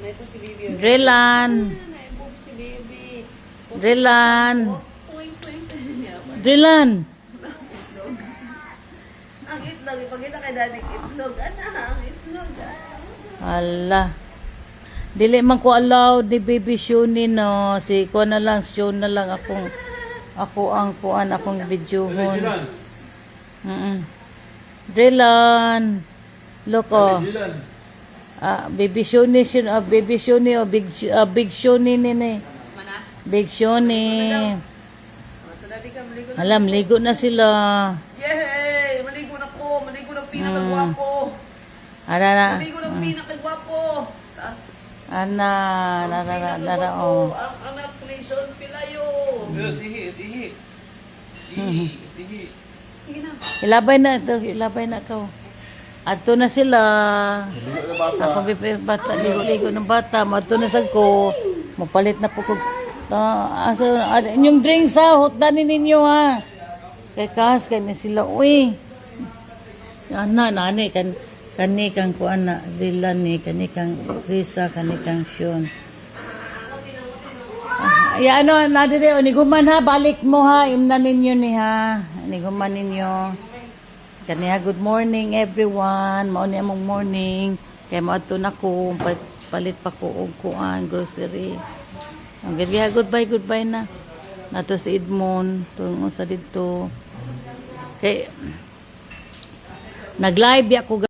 May po si Bibi. Drelan. May po si Bibi. Drelan. Tuwing. Drelan. Ang itlog. Ipagkita kay Daddy itlog. Ang itlog. Ala. Dili man ko allow di baby Shuni no. Si ko na lang, show na lang ako ang kuan akong videohon. Drelan. Look oh. Baby Shuni, baby Shuni o big Shuni ni. Mana? Big Shuni. So, Daddy ka, maligo na. Alam, ligo na sila. Yay! Maligo na po. Maligo ng pinakagwapo. Maligo ng pinakagwapo. Taas. Ana, oh. Ang anak prison pilayo. Ihi. Sige na. Ilabay na ikaw. Adto na sila. Ako bata, ligo ng bata. Adto na sad ko. Mapalit na po ko. Yung drinks ha, hotdanin ninyo ha. Kay kahas kay na sila. Uy. Nani kani kang kuan na Dylan ni kani kang Risa kani kang Sean. Ya ano na dire niguman ha, balik mo ha, imnan ninyo ni ha. Niguman ninyo. Kaniya good morning everyone. Mao ni among morning. Kay moadto na ko palit pa ko og kuan grocery. Ang gaya goodbye na. Nato si Edmond tungo sa didto. Kay nag-live ako